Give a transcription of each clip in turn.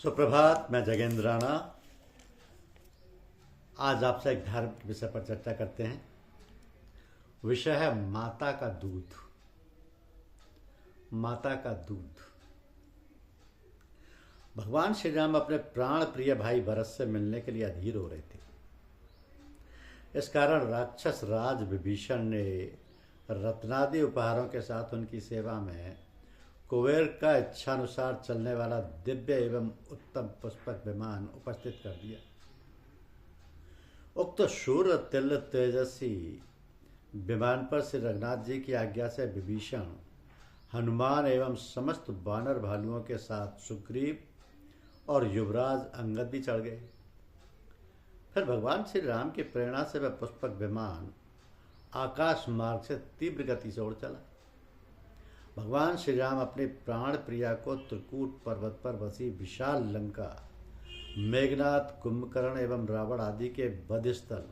सुप्रभात। मैं जगेंद्र राणा आज आपसे एक धार्मिक विषय पर चर्चा करते हैं। विषय है माता का दूध। माता का दूध। भगवान श्री राम अपने प्राण प्रिय भाई भरत से मिलने के लिए अधीर हो रहे थे। इस कारण राक्षस राज विभीषण ने रत्नादि उपहारों के साथ उनकी सेवा में कुबेर का इच्छानुसार चलने वाला दिव्य एवं उत्तम पुष्पक विमान उपस्थित कर दिया। उक्त शूर तिल तेजस्वी विमान पर श्री रघुनाथ जी की आज्ञा से विभीषण, हनुमान एवं समस्त वानर भालुओं के साथ सुग्रीव और युवराज अंगद भी चढ़ गए। फिर भगवान श्री राम की प्रेरणा से वह पुष्पक विमान आकाश मार्ग से तीव्र गति से उड़ चला। भगवान श्री राम अपनी प्राण प्रिया को त्रिकूट पर्वत पर बसी विशाल लंका, मेघनाथ, कुंभकर्ण एवं रावण आदि के वध स्थल,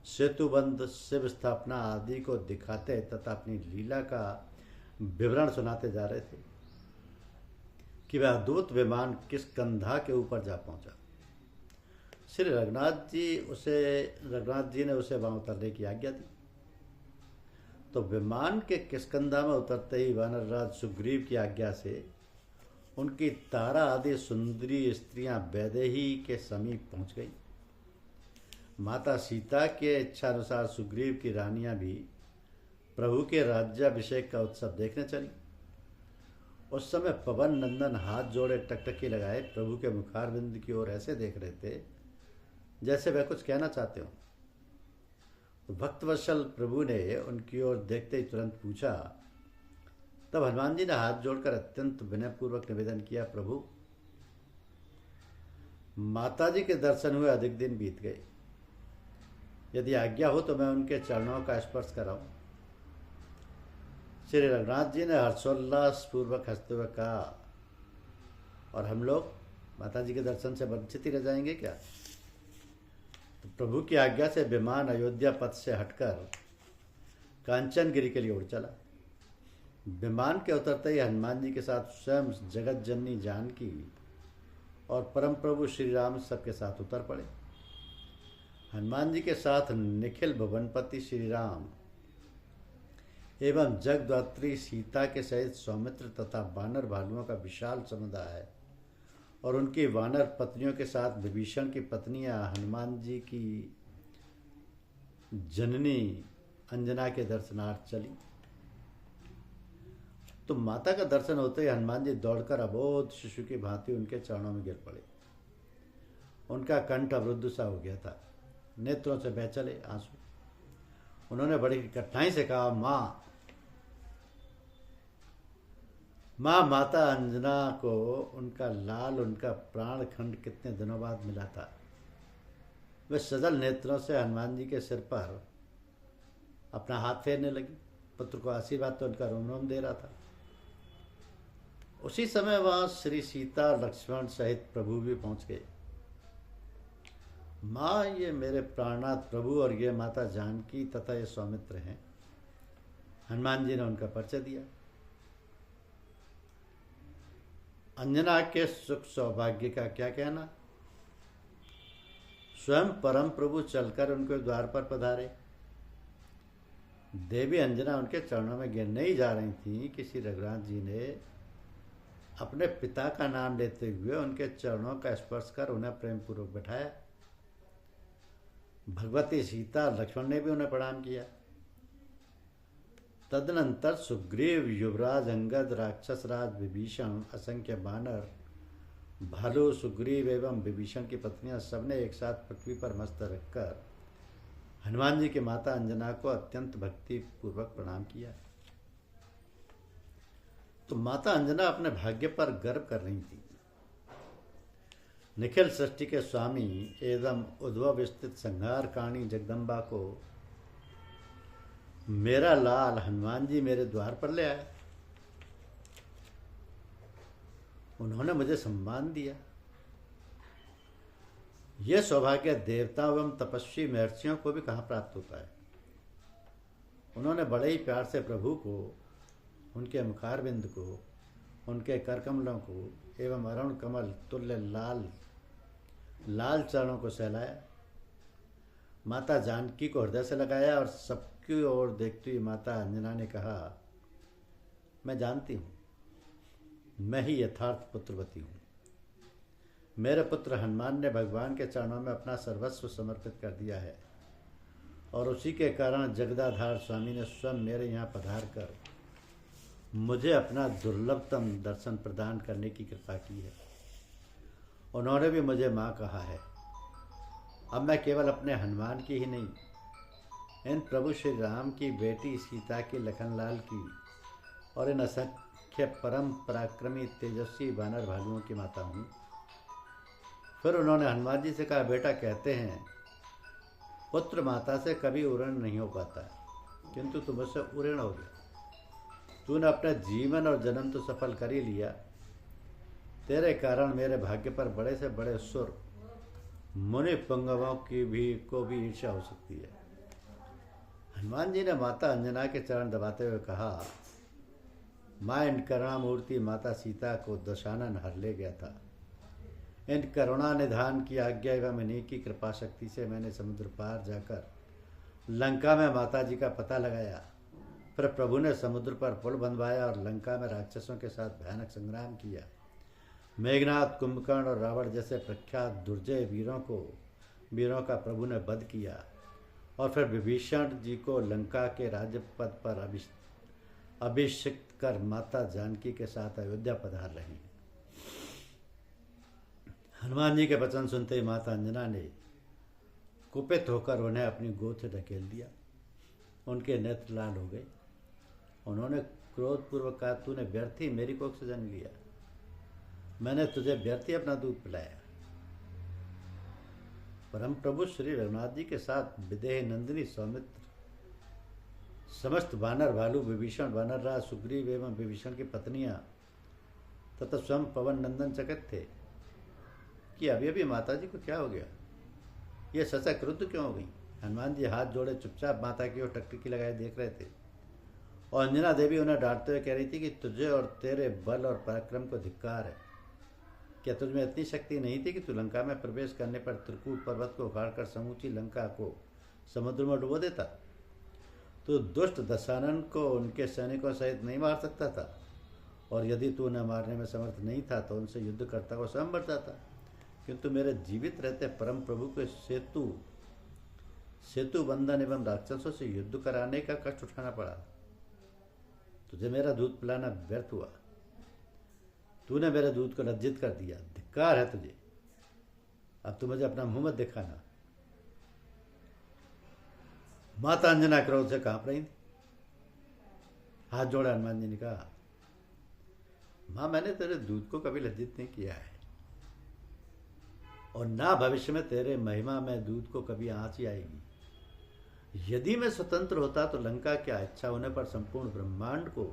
सेतुबंध, शिव स्थापना आदि को दिखाते तथा अपनी लीला का विवरण सुनाते जा रहे थे कि वह अद्भुत विमान किस कंधा के ऊपर जा पहुंचा। श्री रघुनाथ जी ने उसे वहां उतरने की आज्ञा दी। तो विमान के किष्किंधा में उतरते ही वानरराज सुग्रीव की आज्ञा से उनकी तारा आदि सुंदरी स्त्रियां वैदेही के समीप पहुंच गई। माता सीता के इच्छानुसार सुग्रीव की रानियां भी प्रभु के राज्याभिषेक का उत्सव देखने चली। उस समय पवन नंदन हाथ जोड़े टकटकी लगाए प्रभु के मुखारविंद की ओर ऐसे देख रहे थे जैसे वह कुछ कहना चाहते हो। तो भक्तवत्सल प्रभु ने उनकी ओर देखते ही तुरंत पूछा। तब हनुमान जी ने हाथ जोड़कर अत्यंत विनयपूर्वक निवेदन किया, प्रभु, माता जी के दर्शन हुए अधिक दिन बीत गए। यदि आज्ञा हो तो मैं उनके चरणों का स्पर्श कराऊं। श्री रघुनाथ जी ने हर्षोल्लास पूर्वक हंसते हुए कहा, और हम लोग माता जी के दर्शन से वंचित ही रह जाएंगे क्या? तो प्रभु की आज्ञा से विमान अयोध्या पथ से हटकर कांचनगिरी के लिए उड़ चला। विमान के उतरते ही हनुमान जी के साथ स्वयं जगत जननी जानकी और परम प्रभु श्री राम सबके साथ उतर पड़े। हनुमान जी के साथ निखिल भुवनपति श्री राम एवं जगद्धात्री सीता के सहित सौमित्र तथा वानर भालुओं का विशाल समुदाय और उनकी वानर पत्नियों के साथ विभीषण की पत्नियां हनुमान जी की जननी अंजना के दर्शनार्थ चली। तो माता का दर्शन होते ही हनुमान जी दौड़कर अबोध शिशु की भांति उनके चरणों में गिर पड़े। उनका कंठ अवरुद्ध सा हो गया था, नेत्रों से बह चले आंसू। उन्होंने बड़ी कठिनाई से कहा, माँ माता अंजना को उनका लाल, उनका प्राण खंड कितने दिनों बाद मिला था। वे सजल नेत्रों से हनुमान जी के सिर पर अपना हाथ फेरने लगी। पुत्र को आशीर्वाद तो उनका रोम रोम दे रहा था। उसी समय वहां श्री सीता लक्ष्मण सहित प्रभु भी पहुंच गए। माँ, ये मेरे प्राणनाथ प्रभु और ये माता जानकी तथा ये सौमित्र हैं। हनुमान जी ने उनका परिचय दिया। अंजना के सुख सौभाग्य का क्या कहना। स्वयं परम प्रभु चलकर उनके द्वार पर पधारे। देवी अंजना उनके चरणों में गिरने ही जा रही थी कि श्री रघुनाथ जी ने अपने पिता का नाम लेते हुए उनके चरणों का स्पर्श कर उन्हें प्रेम पूर्वक बैठाया। भगवती सीता लक्ष्मण ने भी उन्हें प्रणाम किया। तदनंतर सुग्रीव, युवराज अंगद, राक्षस राज विभीषण, असंख्य बानर भालू, सुग्रीव एवं विभीषण की पत्नियां सबने एक साथ पृथ्वी पर मस्त रखकर हनुमान जी की माता अंजना को अत्यंत भक्ति पूर्वक प्रणाम किया। तो माता अंजना अपने भाग्य पर गर्व कर रही थी। निखिल सृष्टि के स्वामी एवं उद्भव स्थित संहार काणी जगदम्बा को मेरा लाल हनुमान जी मेरे द्वार पर ले आए। उन्होंने मुझे सम्मान दिया। यह सौभाग्य देवताओं एवं तपस्वी महर्षियों को भी कहाँ प्राप्त होता है। उन्होंने बड़े ही प्यार से प्रभु को, उनके मुखारविंद को उनके करकमलों को एवं अरुण कमल तुल्य लाल लाल चरणों को सहलाया। माता जानकी को हृदय से लगाया और सबकी ओर देखती हुई माता अंजना ने कहा, मैं जानती हूँ मैं ही यथार्थ पुत्रवती हूँ। मेरे पुत्र हनुमान ने भगवान के चरणों में अपना सर्वस्व समर्पित कर दिया है और उसी के कारण जगदाधार स्वामी ने स्वयं मेरे यहाँ पधार कर मुझे अपना दुर्लभतम दर्शन प्रदान करने की कृपा की है। उन्होंने भी मुझे माँ कहा है। अब मैं केवल अपने हनुमान की ही नहीं, इन प्रभु श्री राम की बेटी सीता की, लखनलाल की और इन असंख्य परम पराक्रमी तेजस्वी वानर भालुओं की माता हूँ। फिर उन्होंने हनुमान जी से कहा, बेटा कहते हैं पुत्र माता से कभी उऋण नहीं हो पाता, किंतु तुम मुझसे उऋण हो गया। तूने अपना जीवन और जन्म तो सफल कर ही लिया, तेरे कारण मेरे भाग्य पर बड़े से बड़े सुर मुनि पुंगवों की को भी ईर्ष्या हो सकती है। हनुमान जी ने माता अंजना के चरण दबाते हुए कहा, माँ इन करुणामूर्ति माता सीता को दशानन हर ले गया था। इन करुणा निधान की आज्ञा एवं इन्हीं की कृपा शक्ति से मैंने समुद्र पार जाकर लंका में माता जी का पता लगाया। फिर प्रभु ने समुद्र पर पुल बंधवाया और लंका में राक्षसों के साथ भयानक संग्राम किया। मेघनाथ, कुंभकर्ण और रावण जैसे प्रख्यात दुर्जय वीरों का प्रभु ने वध किया और फिर विभीषण जी को लंका के राज्य पद पर अभिषिक्त कर माता जानकी के साथ अयोध्या पधार रही। हनुमान जी के वचन सुनते ही माता अंजना ने कुपित होकर उन्हें अपनी गोद से ढकेल दिया। उनके नेत्र लाल हो गए। उन्होंने क्रोधपूर्वक कहा, तूने व्यर्थ ही मेरी कोख से जन्म लिया, मैंने तुझे व्यर्थ ही अपना दूध पिलाया। परम प्रभु श्री रघुनाथ जी के साथ विदेह नंदिनी सौमित्र, समस्त वानर भालू, विभीषण, वानरराज, सुग्रीव एवं विभीषण की पत्नियां तथा स्वयं पवन नंदन चकित थे कि अभी अभी माता जी को क्या हो गया, ये सचा क्रुद्ध क्यों हो गई। हनुमान जी हाथ जोड़े चुपचाप माता की ओर टकटकी लगाए देख रहे थे और अंजना देवी उन्हें डांटते हुए कह रही थी कि तुझे और तेरे बल और पराक्रम को धिक्कार है। क्या तुझमें इतनी शक्ति नहीं थी कि तू लंका में प्रवेश करने पर त्रिकूट पर्वत को उखाड़कर समूची लंका को समुद्र में डुबो देता? तो दुष्ट दशानन को उनके सैनिकों सहित नहीं मार सकता था, और यदि तू उन्हें मारने में समर्थ नहीं था तो उनसे युद्ध करता हुआ स्वयं मर जाता। किंतु मेरे जीवित रहते परम प्रभु के सेतु बंधन एवं राक्षसों से युद्ध कराने का कष्ट उठाना पड़ा। तुझे मेरा दूध पिलाना व्यर्थ हुआ। तूने मेरे दूध को लज्जित कर दिया, धिक्कार है तुझे। अब तू मुझे अपना मुंह मत दिखाना। माता अंजना क्रोध से कांप रही थी। हाथ जोड़ा हनुमान जी ने कहा, मां मैंने तेरे दूध को कभी लज्जित नहीं किया है और ना भविष्य में तेरे महिमा में दूध को कभी आंच ही आएगी। यदि मैं स्वतंत्र होता तो लंका क्या इच्छा होने पर संपूर्ण ब्रह्मांड को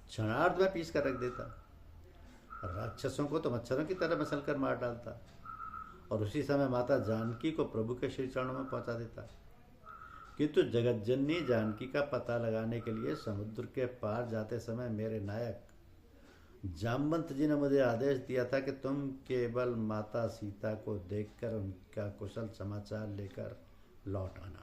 क्षणार्ध में पीस कर रख देता, राक्षसों को तो मच्छरों की तरह मसल कर मार डालता और उसी समय माता जानकी को प्रभु के श्री चरणों में पहुंचा देता। किंतु जगतजननी जानकी का पता लगाने के लिए समुद्र के पार जाते समय मेरे नायक जामवंत जी ने मुझे आदेश दिया था कि तुम केवल माता सीता को देखकर उनका कुशल समाचार लेकर लौट आना।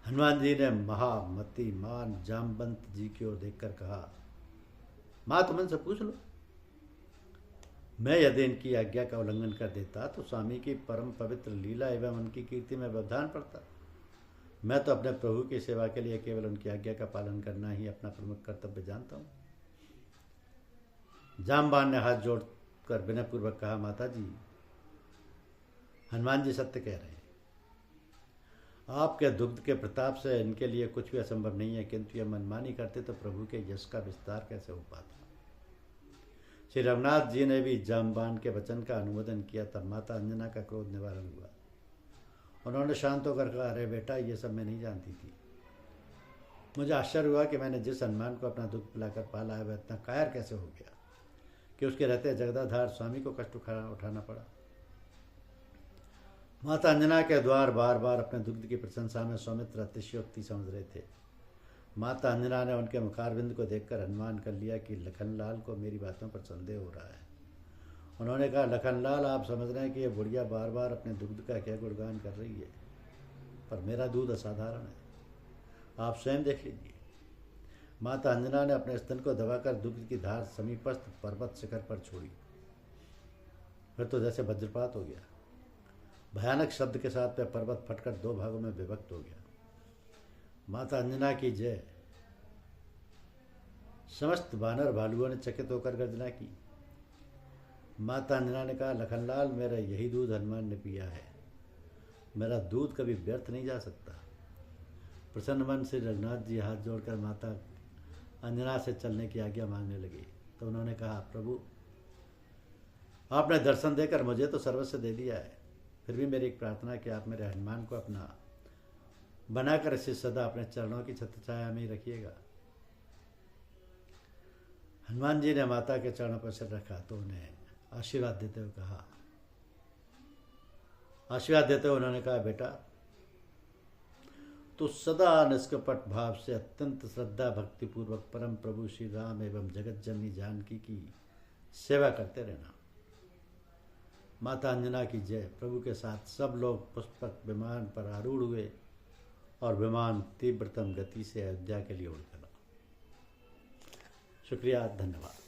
हनुमान जी ने महामतिमान जामवंत जी की ओर देखकर कहा, मां तुम इनसे पूछ लो। मैं यदि इनकी आज्ञा का उल्लंघन कर देता तो स्वामी की परम पवित्र लीला एवं उनकी कीर्ति में व्यवधान पड़ता। मैं तो अपने प्रभु की सेवा के लिए केवल उनकी आज्ञा का पालन करना ही अपना प्रमुख कर्तव्य जानता हूँ। जामवान ने हाथ जोड़कर विनयपूर्वक कहा, माता जी हनुमान जी सत्य कह रहे हैं। आपके दुग्ध के प्रताप से इनके लिए कुछ भी असंभव नहीं है, किंतु यह मनमानी करते तो प्रभु के यश का विस्तार कैसे हो पाता। श्री रघुनाथ जी ने भी जामवान के वचन का अनुमोदन किया। तब माता अंजना का क्रोध निवारण हुआ। उन्होंने शांत होकर कहा, अरे बेटा ये सब मैं नहीं जानती थी। मुझे आश्चर्य हुआ कि मैंने जिस हनुमान को अपना दुख पिलाकर पाला है वह इतना कायर कैसे हो गया कि उसके रहते जगदाधार स्वामी को कष्ट उठाना पड़ा। माता अंजना के द्वार बार बार अपने दुग्ध की प्रशंसा में सौमित्र अतिशयोक्ति समझ रहे थे। माता अंजना ने उनके मुखारविंद को देखकर अनुमान कर लिया कि लखनलाल को मेरी बातों पर संदेह हो रहा है। उन्होंने कहा, लखनलाल, आप समझ रहे हैं कि यह बुढ़िया बार बार अपने दुग्ध का क्या गुणगान कर रही है, पर मेरा दूध असाधारण है, आप स्वयं देख लीजिए। माता अंजना ने अपने स्तन को दबाकर दुग्ध की धार समीपस्थ पर्वत शिखर पर छोड़ी। फिर तो जैसे वज्रपात हो गया। भयानक शब्द के साथ वह पर्वत फटकर 2 भागों में विभक्त हो गया। माता अंजना की जय। समस्त वानर भालुओं ने चकित होकर गर्जना की। माता अंजना ने कहा, लखनलाल, मेरा यही दूध हनुमान ने पिया है, मेरा दूध कभी व्यर्थ नहीं जा सकता। प्रसन्न मन से रघुनाथ जी हाथ जोड़कर माता अंजना से चलने की आज्ञा मांगने लगी। तो उन्होंने कहा, प्रभु, आपने दर्शन देकर मुझे तो सर्वस्व दे दिया है, फिर भी मेरी एक प्रार्थना कि आप मेरे हनुमान को अपना बनाकर इसे सदा अपने चरणों की छत्रछाया में ही रखिएगा। हनुमान जी ने माता के चरणों पर सिर रखा तो उन्हें आशीर्वाद देते हुए उन्होंने कहा, बेटा, तो सदा निष्कपट भाव से अत्यंत श्रद्धा भक्ति पूर्वक परम प्रभु श्री राम एवं जगत जननी जानकी की सेवा करते रहना। माता अंजना की जय। प्रभु के साथ सब लोग पुष्पक विमान पर आरूढ़ हुए और विमान तीव्रतम गति से अयोध्या के लिए उड़ चला। शुक्रिया, धन्यवाद।